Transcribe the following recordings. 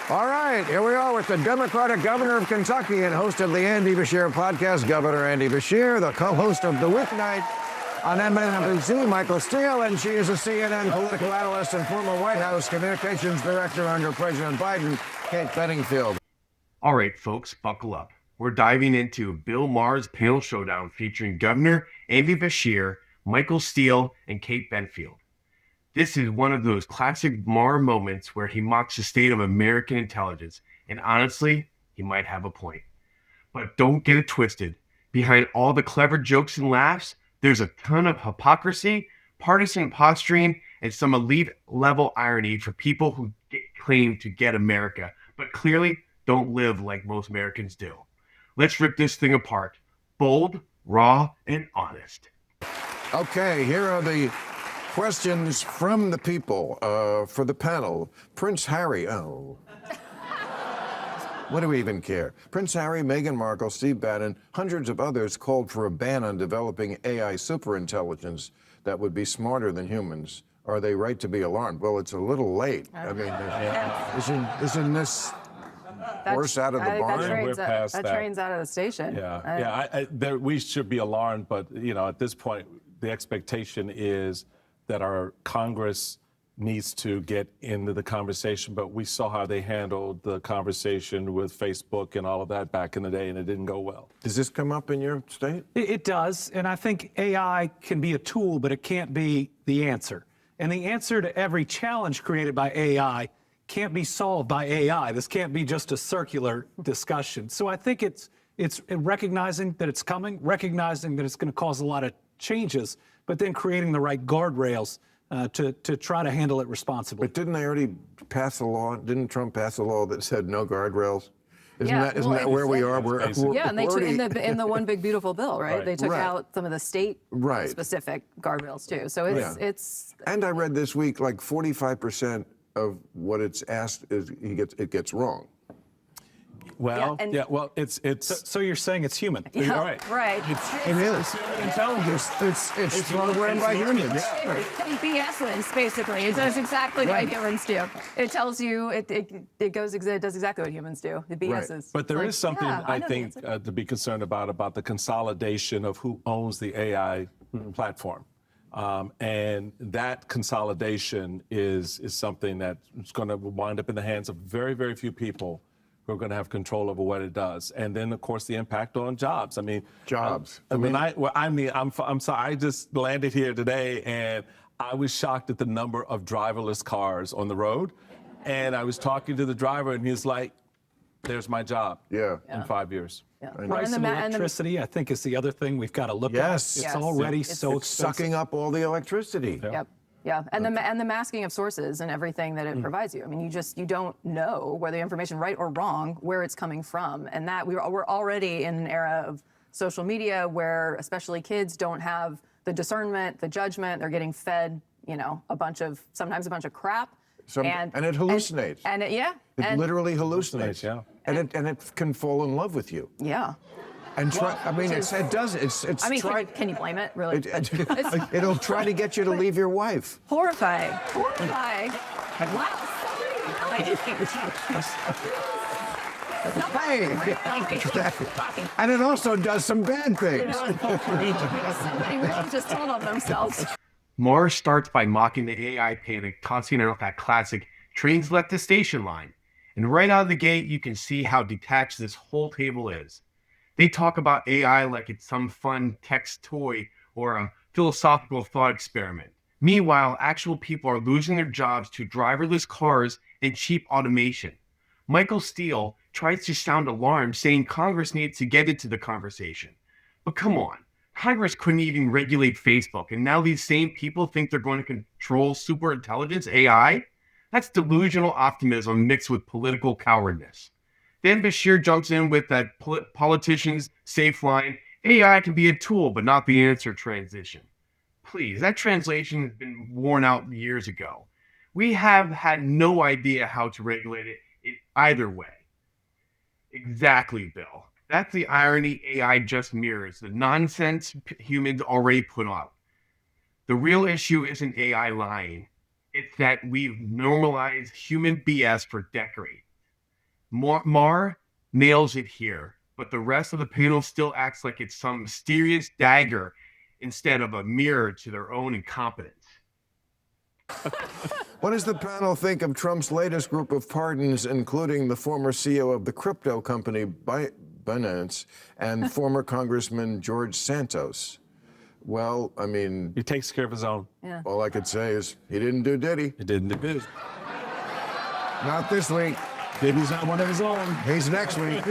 All right, here we are with the Democratic governor of Kentucky and host of the Andy Beshear podcast, Governor Andy Beshear, the co-host of The Weeknight on MSNBC, Michael Steele, and she is a CNN political analyst and former White House communications director under President Biden, Kate Benfield. All right, folks, buckle up. We're diving into Bill Maher's panel showdown featuring Governor Andy Beshear, Michael Steele, and Kate Benfield. This is one of those classic Maher moments where he mocks the state of American intelligence, and honestly, he might have a point. But don't get it twisted. Behind all the clever jokes and laughs, there's a ton of hypocrisy, partisan posturing, and some elite-level irony for people who claim to get America, but clearly don't live like most Americans do. Let's rip this thing apart. Bold, raw, and honest. Okay, here are the questions from the people for the panel. Prince Harry, what do we even care? Prince Harry, Meghan Markle, Steve Bannon, hundreds of others called for a ban on developing AI superintelligence that would be smarter than humans. Are they right to be alarmed? Well, it's a little late. I mean, isn't this horse out of the barn? We're past that. Train's out of the station. We should be alarmed, but at this point, the expectation is that our Congress needs to get into the conversation, but we saw how they handled the conversation with Facebook and all of that back in the day, and it didn't go well. Does this come up in your state? It does, and I think AI can be a tool, but it can't be the answer. And the answer to every challenge created by AI can't be solved by AI. This can't be just a circular discussion. So I think it's recognizing that it's coming, recognizing that it's going to cause a lot of changes, but then creating the right guardrails to try to handle it responsibly. But didn't they already pass a law? Didn't Trump pass a law that said no guardrails? Isn't that where we are? And they took in the one big beautiful bill, right? They took out some of the state specific guardrails too. So it's. And I read this week like 45% of what it's asked is it gets wrong. Well, it's. So you're saying it's human? Yeah, right. It is. Intelligence. It's programmed by humans. BS basically. It does exactly what humans do. It tells you it does exactly what humans do. The BS is. But there is something I think to be concerned about the consolidation of who owns the AI platform. And that consolidation is something that's going to wind up in the hands of very, very few people who are going to have control over what it does. And then, of course, the impact on jobs. I mean, jobs. I'm sorry. I just landed here today, and I was shocked at the number of driverless cars on the road. And I was talking to the driver, and he's like, "There's my job." In 5 years. Price of electricity, I think, is the other thing we've got to look at. It's already so it's sucking up all the electricity. Yeah, and the masking of sources and everything that it provides you. I mean, you don't know whether the information, right or wrong, where it's coming from, and that we're already in an era of social media where especially kids don't have the discernment, the judgment. They're getting fed, sometimes a bunch of crap, and it hallucinates. It literally hallucinates. And it can fall in love with you. Yeah. And it does. Can you blame it? Really? It'll try to get you to leave your wife. Horrifying. And it also does some bad things. Just told on themselves. Maher starts by mocking the AI panic, tossing out that classic "trains left the station" line. And right out of the gate, you can see how detached this whole table is. They talk about AI like it's some fun text toy or a philosophical thought experiment. Meanwhile, actual people are losing their jobs to driverless cars and cheap automation. Michael Steele tries to sound alarmed, saying Congress needs to get into the conversation. But come on, Congress couldn't even regulate Facebook, and now these same people think they're going to control superintelligence AI? That's delusional optimism mixed with political cowardice. Then Beshear jumps in with that politician's safe line, AI can be a tool, but not the answer transition. Please, that translation has been worn out years ago. We have had no idea how to regulate it in either way. Exactly, Bill. That's the irony AI just mirrors, the nonsense humans already put out. The real issue isn't AI lying. It's that we've normalized human BS for decades. Maher nails it here, but the rest of the panel still acts like it's some mysterious dagger instead of a mirror to their own incompetence. What does the panel think of Trump's latest group of pardons, including the former CEO of the crypto company Binance and former Congressman George Santos? Well, I mean, He takes care of his own. Yeah. all I could say is he didn't do Diddy. He didn't do it. Not this week. Diddy's not one of his own. He's next week.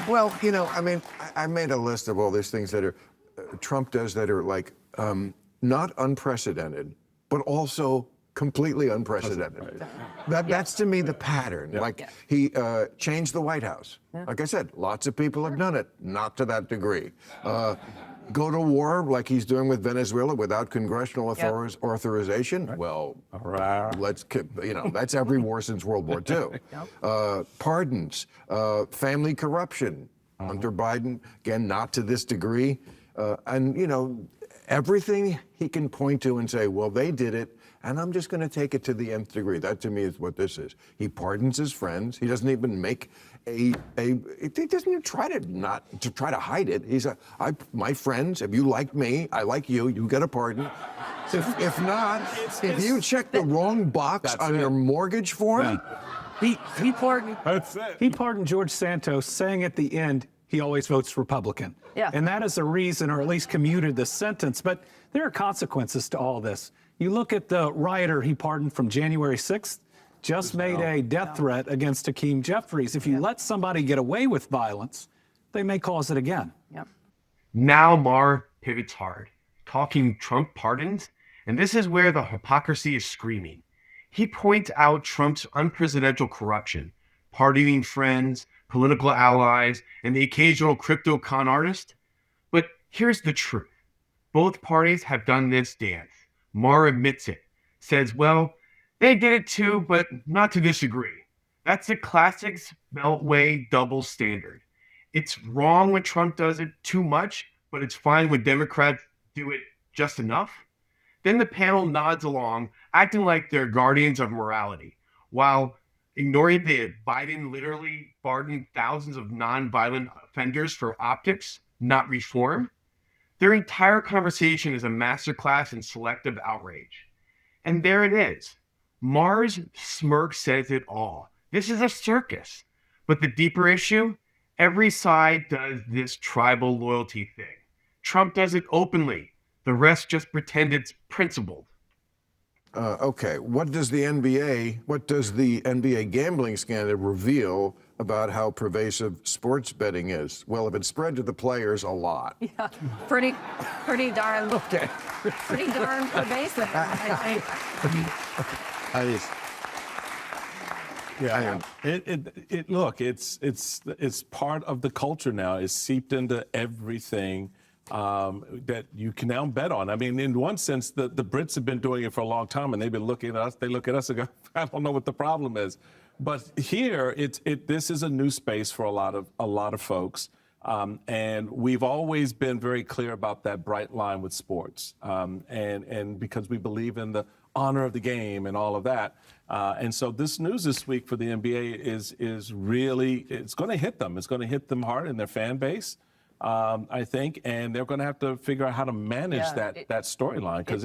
Well, you know, I mean, I made a list of all these things that are Trump does that are like not unprecedented, but also completely unprecedented. That's to me the pattern. Like he changed the White House. Like I said, lots of people have done it, not to that degree. Go to war like he's doing with Venezuela without congressional authorization. Well, let's, you know, that's every war since World War II. Pardons, family corruption. Hunter Biden, again, not to this degree. And, you know, everything he can point to and say, well, they did it, and I'm just going to take it to the nth degree. That, to me, is what this is. He pardons his friends. He doesn't even make he doesn't even try to hide it. He's my friends, if you like me, I like you, you get a pardon. If not, if you check the wrong box on your mortgage form, He pardoned George Santos, saying at the end he always votes Republican. Yeah. And that is a reason, or at least commuted the sentence. But there are consequences to all this. You look at the rioter he pardoned from January 6th, just made a death threat against Hakeem Jeffries. If you let somebody get away with violence, they may cause it again. Yep. Now Maher pivots hard, talking Trump pardons, and this is where the hypocrisy is screaming. He points out Trump's unprecedented corruption, pardoning friends, political allies, and the occasional crypto con artist. But here's the truth. Both parties have done this dance. Maher admits it, says, well, they did it too, but not to this degree. That's the classic Beltway double standard. It's wrong when Trump does it too much, but it's fine when Democrats do it just enough. Then the panel nods along, acting like they're guardians of morality, while ignoring that Biden literally pardoned thousands of nonviolent offenders for optics, not reform. Their entire conversation is a masterclass in selective outrage. And there it is. Maher's smirk says it all. This is a circus. But the deeper issue, every side does this tribal loyalty thing. Trump does it openly. The rest just pretend it's principled. Okay, what does the NBA gambling scandal reveal about how pervasive sports betting is? Well, if it spread to the players, a lot. Yeah, pretty darn pretty darn pervasive. I think. Look, it's part of the culture now. It's seeped into everything that you can now bet on. I mean, in one sense, the Brits have been doing it for a long time, and they've been looking at us. They look at us and go, I don't know what the problem is. But here, this is a new space for a lot of folks. And we've always been very clear about that bright line with sports, and because we believe in the honor of the game and all of that. And so this news this week for the NBA is really, it's going to hit them. It's going to hit them hard in their fan base, I think, and they're going to have to figure out how to manage that storyline, because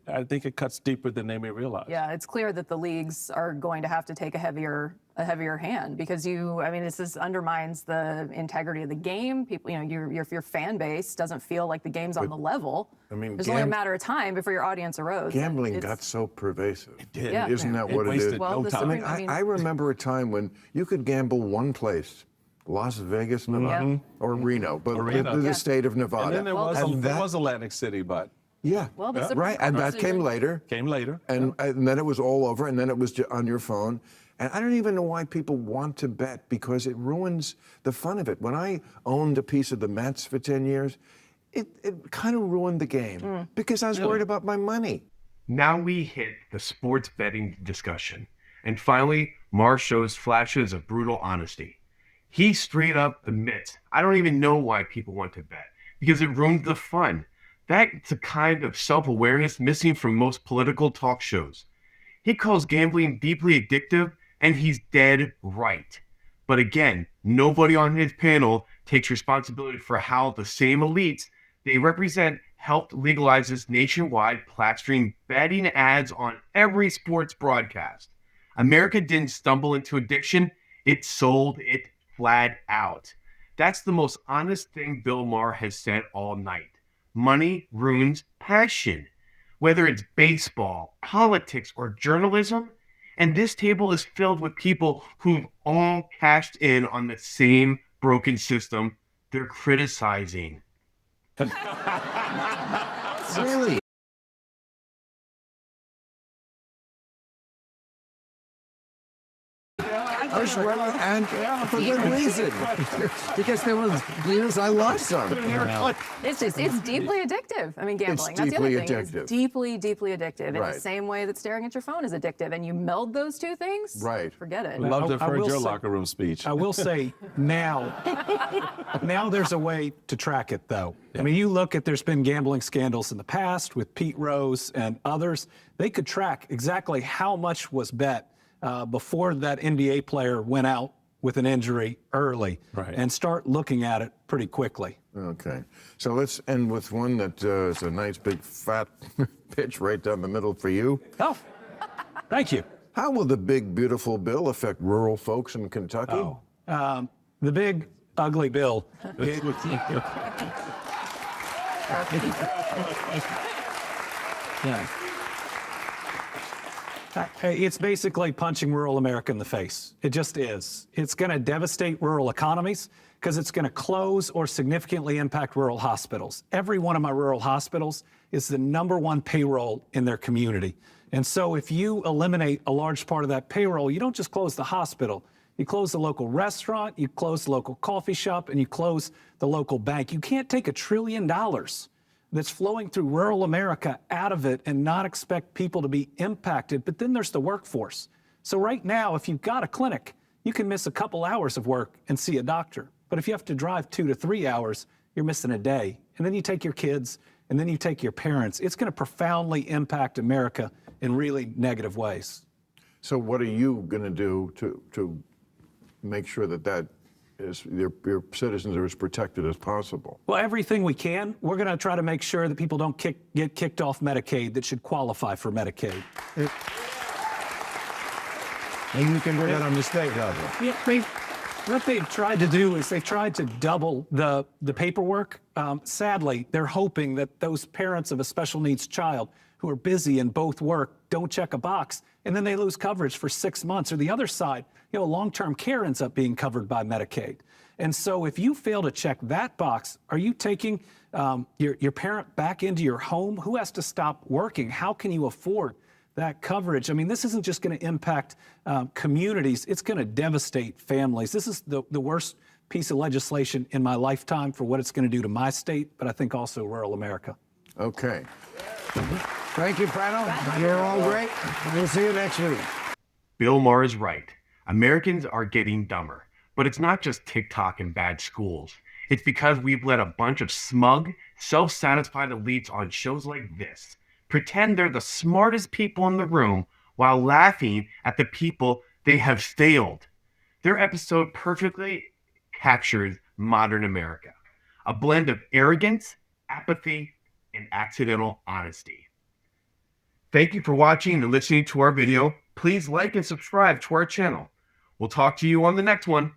I think it cuts deeper than they may realize. Yeah, it's clear that the leagues are going to have to take a heavier hand, because this undermines the integrity of the game. People, your fan base doesn't feel like the game's on the level. I mean, it's only a matter of time before your audience erodes. Gambling got so pervasive. It did. Yeah. Isn't that what it is? Well, I remember a time when you could gamble one place, Las Vegas, Nevada, or Reno, but the state of Nevada. And then there was Atlantic City, but Well, right, and that came later. And then it was all over, and then it was on your phone. And I don't even know why people want to bet, because it ruins the fun of it. When I owned a piece of the Mets for 10 years, it kind of ruined the game because I was worried about my money. Now we hit the sports betting discussion. And finally, Maher shows flashes of brutal honesty. He straight up admits, I don't even know why people want to bet, because it ruins the fun. That's a kind of self-awareness missing from most political talk shows. He calls gambling deeply addictive And he's dead right. But again, nobody on his panel takes responsibility for how the same elites they represent helped legalize this nationwide plat-stream betting ads on every sports broadcast. America didn't stumble into addiction, it sold it flat out. That's the most honest thing Bill Maher has said all night. Money ruins passion. Whether it's baseball, politics, or journalism, and this table is filled with people who've all cashed in on the same broken system they're criticizing. Really? I was right, and for good reason. Because there was years I lost some. It's deeply addictive. I mean, gambling. That's the deeply other thing. addictive. It's deeply, deeply addictive. In Right. the same way that staring at your phone is addictive. And you meld those two things, Right. forget it. Love to I have heard will your say- locker room speech. I will say now there's a way to track it, though. I mean, you look at, there's been gambling scandals in the past with Pete Rose and others. They could track exactly how much was bet before that NBA player went out with an injury early, Right. and start looking at it pretty quickly. Okay. So let's end with one that is a nice big fat pitch right down the middle for you. Oh, thank you. How will the big, beautiful bill affect rural folks in Kentucky? The big, ugly bill. It's basically punching rural America in the face. It just is. It's going to devastate rural economies because it's going to close or significantly impact rural hospitals. Every one of my rural hospitals is the #1 payroll in their community. And so if you eliminate a large part of that payroll, you don't just close the hospital. You close the local restaurant, you close the local coffee shop, and you close the local bank. You can't take $1 trillion that's flowing through rural America out of it and not expect people to be impacted. But then there's the workforce. So right now, if you've got a clinic, you can miss a couple hours of work and see a doctor. But if you have to drive 2 to 3 hours, you're missing a day. And then you take your kids, and then you take your parents. It's going to profoundly impact America in really negative ways. So what are you going to do to make sure that is your citizens are as protected as possible? Well, everything we can. We're going to try to make sure that people don't get kicked off Medicaid that should qualify for Medicaid. And you can do that on the state level. Yeah, what they've tried to do is they've tried to double the paperwork. Sadly, they're hoping that those parents of a special needs child who are busy and both work don't check a box, and then they lose coverage for 6 months. Or the other side, long-term care ends up being covered by Medicaid. And so if you fail to check that box, are you taking your parent back into your home? Who has to stop working? How can you afford that coverage? I mean, this isn't just going to impact communities. It's going to devastate families. This is the worst piece of legislation in my lifetime for what it's going to do to my state, but I think also rural America. Okay. Thank you, panel. You're all great. We'll see you next week. Bill Maher is right. Americans are getting dumber. But it's not just TikTok and bad schools. It's because we've let a bunch of smug, self-satisfied elites on shows like this pretend they're the smartest people in the room while laughing at the people they have failed. Their episode perfectly captures modern America. A blend of arrogance, apathy, and accidental honesty. Thank you for watching and listening to our video. Please like and subscribe to our channel. We'll talk to you on the next one.